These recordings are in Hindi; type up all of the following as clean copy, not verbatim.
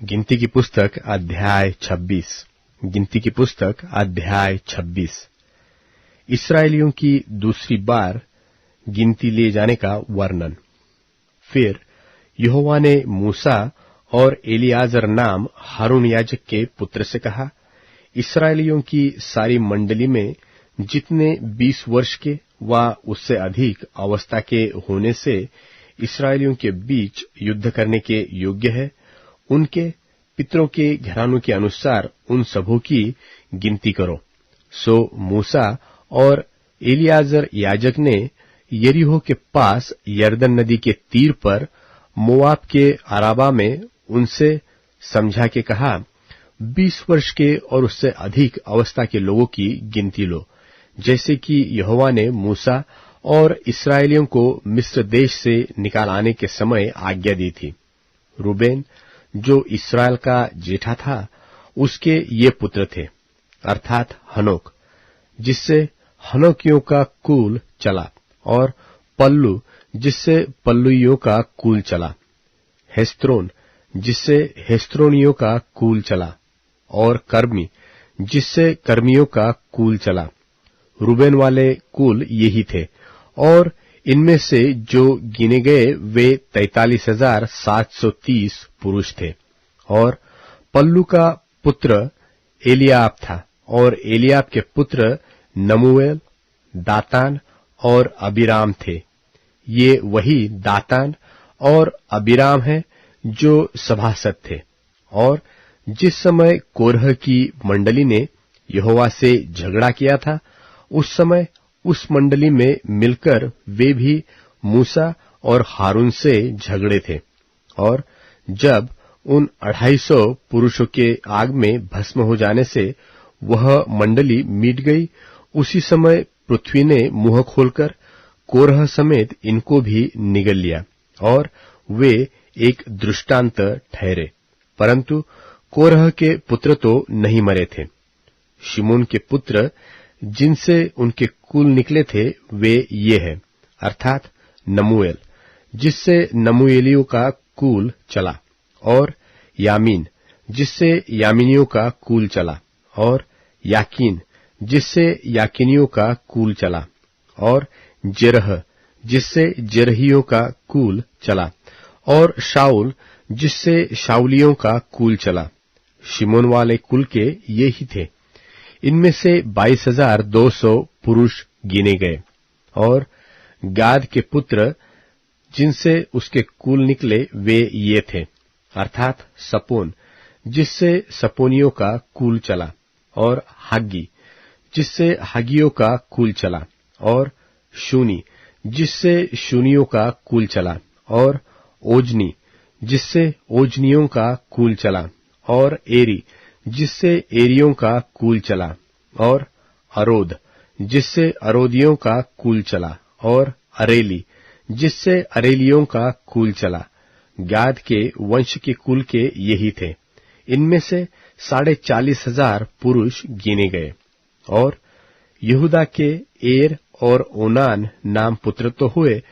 गिनती की पुस्तक अध्याय 26। गिनती की पुस्तक अध्याय 26। इस्राएलियों की दूसरी बार गिनती लिए जाने का वर्णन। फिर यहोवा ने मूसा और एलियाजर नाम हारून याजक के पुत्र से कहा, इस्राएलियों की सारी मंडली में जितने 20 वर्ष के व उससे अधिक अवस्था के होने से इस्राएलियों के बीच युद्ध करने के योग्य है, उनके पितरों के घरानों के अनुसार उन सबों की गिनती करो। सो मूसा और एलियाजर याजक ने यरीहो के पास यरदन नदी के तीर पर मोआब के अराबा में उनसे समझा के कहा, 20 वर्ष के और उससे अधिक अवस्था के लोगों की गिनती लो, जैसे कि यहोवा ने मूसा और इस्राएलियों को मिस्र देश से निकाल आने के समय आज्ञा दी थी। रूबेन जो इस्राएल का जेठा था, उसके ये पुत्र थे, अर्थात हनोक, जिससे हनोकियों का कुल चला, और पल्लू, जिससे पल्लुइयों का कुल चला, हेस्रोन, जिससे हेस्रोनियों का कुल चला, और कर्मी, जिससे कर्मियों का कुल चला। रूबेन वाले कुल यही थे, और इनमें से जो गिने गए वे 43,730 पुरुष थे। और पल्लू का पुत्र एलियाब था, और एलियाब के पुत्र नमूएल, दातान और अबीराम थे। ये वही दातान और अबीराम हैं जो सभासद थे। और जिस समय कोरह की मंडली ने यहोवा से झगड़ा किया था, उस समय उस मंडली में मिलकर वे भी मूसा और हारून से झगड़े थे। और जब उन 250 पुरुषों के आग में भस्म हो जाने से वह मंडली मिट गई, उसी समय पृथ्वी ने मुंह खोलकर कोरह समेत इनको भी निगल लिया, और वे एक दृष्टांत ठहरे। परंतु कोरह के पुत्र तो नहीं मरे थे। शिमोन के पुत्र जिनसे उनके कुल निकले थे वे ये हैं, अर्थात नमूएल, जिससे नमूएलियों का कुल चला, और यामीन, जिससे यामीनियों का कुल चला, और याकीन, जिससे याकीनियों का कुल चला, और जेरह, जिससे जेरहियों का कुल चला, और शाऊल, जिससे शाऊलियों का कुल चला। शिमोन वाले कुल के ये ही थे। इनमें से 22,200 पुरुष गिने गए। और गाद के पुत्र जिनसे उसके कुल निकले वे ये थे, अर्थात सपोन, जिससे सपोनियों का कुल चला, और हाग्गी, जिससे हागियों का कुल चला, और शूनी, जिससे शूनियों का कुल चला, और ओजनी, जिससे ओजनियों का कुल चला, और एरी, जिससे एरियों का कुल चला, और अरोद, जिससे अरोदियों का कुल चला, और अरेली, जिससे अरेलियों का कुल चला। गाद के वंश के कुल के यही थे। इनमें से 40,500 पुरुष गिने गए। और यहूदा के एर और ओनान नाम पुत्र तो हुए,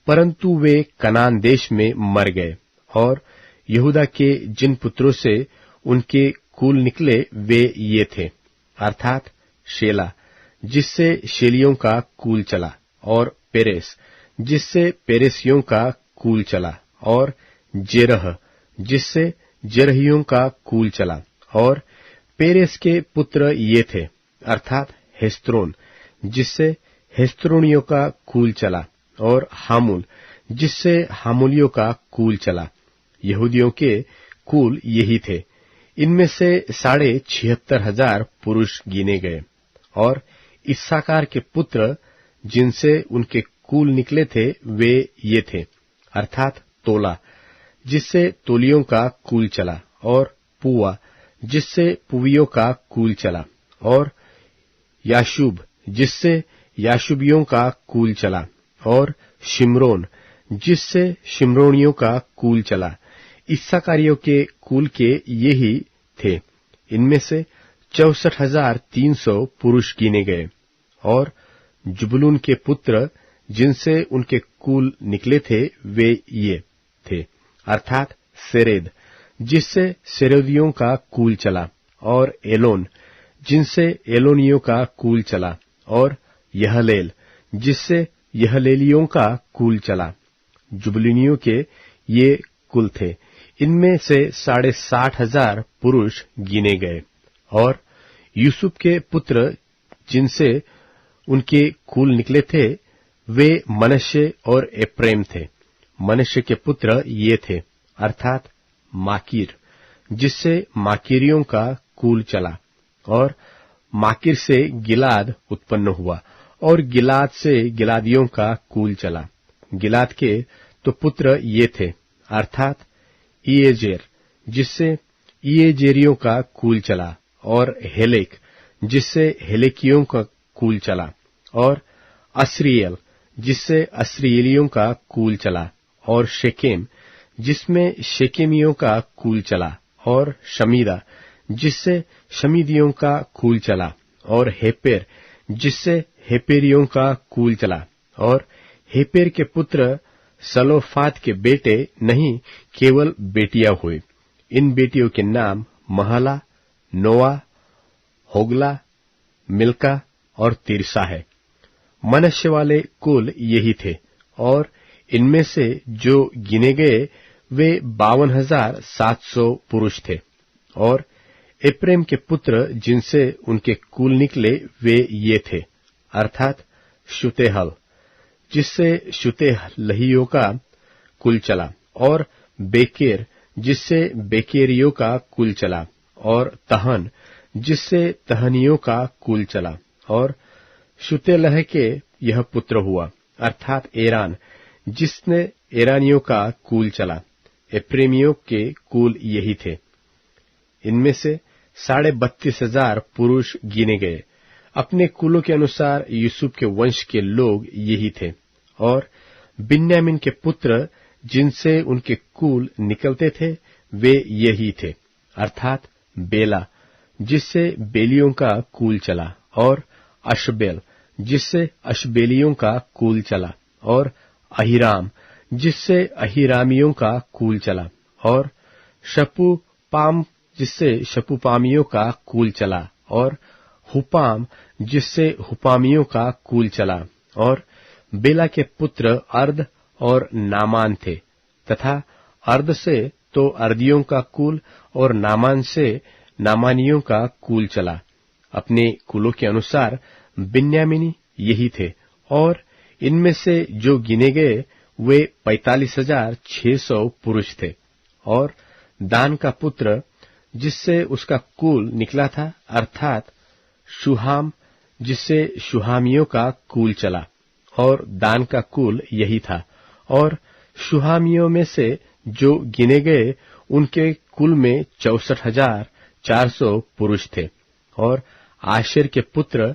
परंतु वे कनान देश में मर गए। और यहूदा के जिन पुत्रों से उनके कुल निकले वे ये थे, अर्थात शेला, जिससे शेलियों का कुल चला, और पेरेस, जिससे पेरेसियों का कुल चला, और जेरह, जिससे जेरहियों का कुल चला। और पेरेस के पुत्र ये थे, अर्थात हेस्रोन, जिससे हेस्रोनियों का कुल चला, और हामुल, जिससे हामुलियों का कुल चला। यहूदियों के कुल यही थे। इनमें से 76,500 पुरुष गिने गए। और इस्साकार के पुत्र जिनसे उनके कुल निकले थे वे ये थे, अर्थात तोला, जिससे तोलियों का कुल चला, और पुआ, जिससे पुवियों का कुल चला, और याशुब, जिससे याशुबियों का कुल चला, और शिमरोन, जिससे शिमरोनियों का कुल चला। इस्साकारियों के कुल के यही थे। इनमें से 64,300 पुरुष गिने गए। और जुबलून के पुत्र जिनसे उनके कुल निकले थे वे ये थे, अर्थात सेरेद, जिससे सेरोदियों का कुल चला, और एलोन, जिनसे एलोनियों का कुल चला, और यहलेल, जिससे यहलेलियों का कुल चला। जुबलिनियों के ये कुल थे। इनमें से 60,500 पुरुष गिने गए। और यूसुफ के पुत्र जिनसे उनके कुल निकले थे, वे मनश्शे और एप्रैम थे। मनश्शे के पुत्र ये थे, अर्थात माकीर, जिससे माकीरियों का कुल चला, और माकीर से गिलाद उत्पन्न हुआ, और गिलाद से गिलादियों का कुल चला। गिलाद के तो पुत्र ये थे, अर्थात इयेजेर, जिससे इयेजेरियों का कुल चला, और हेलेक, जिससे हेलेकियों का कुल चला, और अस्रिएल, जिससे अस्रिएलियों का कुल चला, और शेकेम, जिसमें शेकेमियों का कुल चला, और शमीदा, जिससे शमीदियों का कुल चला, और हेपेर, जिससे हेपेरियों का कुल चला। और हेपेर के पुत्र सलोफाद के बेटे नहीं, केवल बेटियां हुए। इन बेटियों के नाम महला, नोआ, होगला, मिल्का और तिरसा है। मनश्शे वाले कुल यही थे, और इनमें से जो गिने गए वे 52,700 पुरुष थे। और एप्रैम के पुत्र जिनसे उनके कुल निकले वे ये थे, अर्थात शुतेहल, जिससे शुतेलहियों का कुल चला, और बेकेर, जिससे बेकेरियों का कुल चला, और तहन, जिससे तहनियों का कुल चला। और शुतेलह के यह पुत्र हुआ, अर्थात एरान, जिसने एरानियों का कुल चला। एप्रेमियों के कुल यही थे। इनमें से 32,500 पुरुष गिने गए। अपने कुलों के अनुसार यूसुफ के वंश के लोग यही थे। और बिन्यामीन के पुत्र जिनसे उनके कुल निकलते थे वे यही थे, अर्थात बेला, जिससे बेलियों का कुल चला, और अशबेल, जिससे अशबेलियों का कुल चला, और अहीराम, जिससे अहीरामियों का कुल चला, और शपुपाम, जिससे शपुपामियों का कुल चला, और हुपाम, जिससे हुपामियों का कुल चला। और बेला के पुत्र अर्द और नामान थे, तथा अर्द से तो अर्दियों का कुल, और नामान से नामानियों का कुल चला। अपने कुलों के अनुसार बिन्यामीनी यही थे। और इनमें से जो गिने गए वे 45,600 पुरुष थे। और दान का पुत्र जिससे उसका कुल निकला था, अर्थात शुहाम, जिससे शुहामियों का कुल चला, और दान का कुल यही था। और शुहामियों में से जो गिने गए उनके कुल में 64,400 पुरुष थे। और आशेर के पुत्र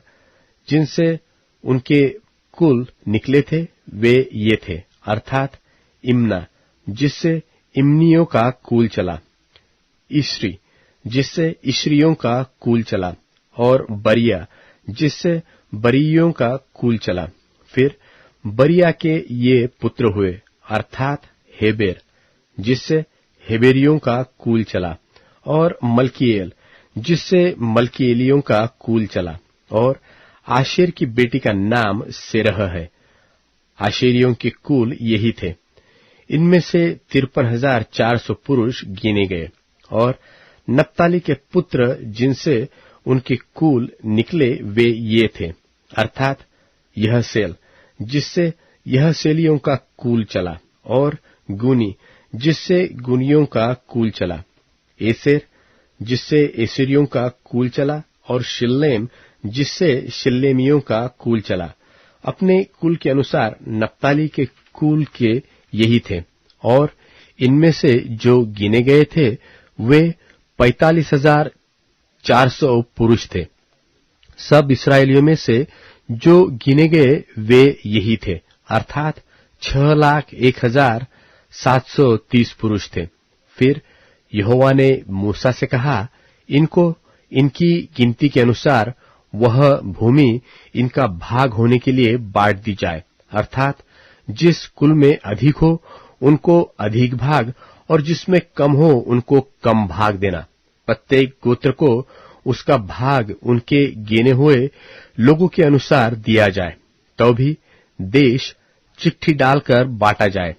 जिनसे उनके कुल निकले थे वे ये थे, अर्थात इम्ना, जिससे इम्नियों का कुल चला, इश्री, जिससे इश्रियों का कुल चला, और बरिया, जिससे बरियों का कुल चला। फिर बरिया के ये पुत्र हुए, अर्थात हेबेर, जिससे हेबेरियों का कुल चला, और मल्कीएल, जिससे मल्कीएलियों का कुल चला। और आशेर की बेटी का नाम सेरह है। आशेरियों के कुल यही थे। इनमें से 53,400 पुरुष गिने गए। और नप्ताली के पुत्र जिनसे उनके कुल निकले वे ये थे, अर्थात यहसेल, जिससे यहसेलियों का कुल चला, और गुनी, जिससे गुनियों का कुल चला, एसेर, जिससे एसेरियों का कुल चला, और शिल्लेम, जिससे शिल्लेमियों का कुल चला। अपने कुल के अनुसार नप्ताली के कुल के यही थे। और इनमें से जो गिने गए थे वे 45,400 पुरुष थे। सब इस्राएलियों में से जो गिने गए वे यही थे, अर्थात 6,01,730 पुरुष थे। फिर यहोवा ने मूसा से कहा, इनको इनकी गिनती के अनुसार वह भूमि इनका भाग होने के लिए बांट दी जाए, अर्थात जिस कुल में अधिक हो उनको अधिक भाग, और जिसमें कम हो उनको कम भाग देना। प्रत्येक गोत्र को उसका भाग उनके गिने हुए लोगों के अनुसार दिया जाए, तो भी देश चिट्ठी डालकर बांटा जाए।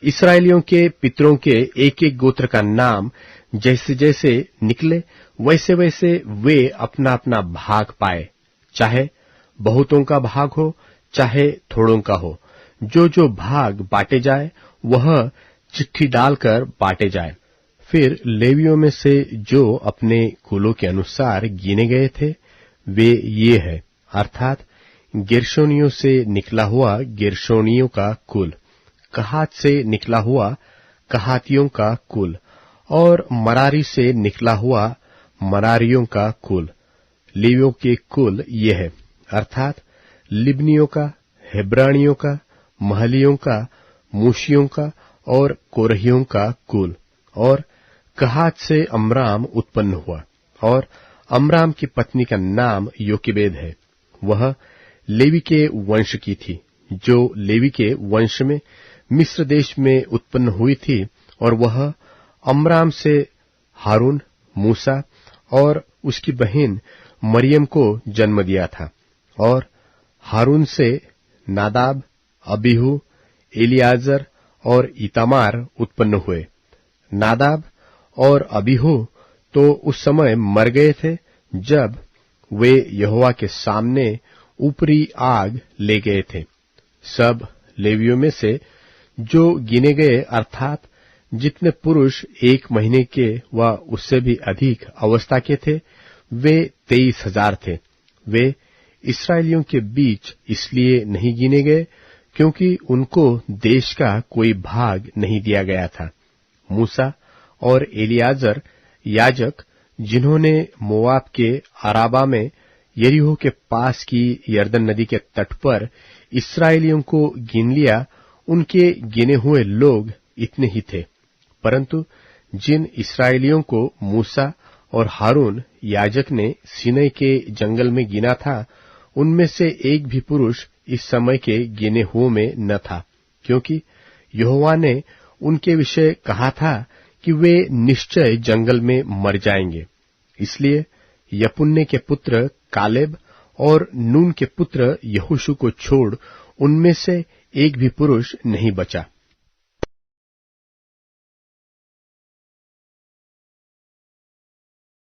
इस्राएलियों के पितरों के एक एक गोत्र का नाम जैसे जैसे निकले वैसे वैसे वे अपना अपना भाग पाए, चाहे बहुतों का भाग हो चाहे थोड़ों का हो। जो जो भाग बांटे जाए वह चिट्ठी डालकर बांटे जाए। फिर लेवियों में से जो अपने कुलों के अनुसार गिने गए थे वे ये है, अर्थात गेर्शोनियों से निकला हुआ गेर्शोनियों का कुल, कहात से निकला हुआ कहातियों का कुल, और मरारी से निकला हुआ मरारियों का कुल। लेवियों के कुल ये है, अर्थात लिब्नियों का, हेब्रानियों का, महलियों का, मूशियों का और कोरहियों का कुल। और कहात से अमराम उत्पन्न हुआ, और अमराम की पत्नी का नाम योकेबेद है। वह लेवी के वंश की थी, जो लेवी के वंश में मिस्र देश में उत्पन्न हुई थी, और वह अमराम से हारून, मूसा और उसकी बहन मरियम को जन्म दिया था। और हारून से नादाब, अबीहू, एलियाजर और इतामार उत्पन्न हुए। नादाब और अबीहू तो उस समय मर गए थे जब वे यहोवा के सामने ऊपरी आग ले गए थे। सब लेवियों में से जो गिने गए, अर्थात जितने पुरुष 1 महीने के व उससे भी अधिक अवस्था के थे, वे 23,000 थे। वे इस्राएलियों के बीच इसलिए नहीं गिने गए क्योंकि उनको देश का कोई भाग नहीं दिया गया था। मूसा और एलियाजर याजक, जिन्होंने मोआब के अराबा में यरीहो के पास की यरदन नदी के तट पर इस्राएलियों को गिन लिया, उनके गिने हुए लोग इतने ही थे। परंतु जिन इस्राएलियों को मूसा और हारून याजक ने सीनै के जंगल में गिना था, उनमें से एक भी पुरुष इस समय के गिने हुओं में न था, क्योंकि यहोवा ने उनके विषय कहा था कि वे निश्चय जंगल में मर जाएंगे। इसलिए यपुन्ने के पुत्र कालेब और नून के पुत्र यहोशू को छोड़ उनमें से एक भी पुरुष नहीं बचा।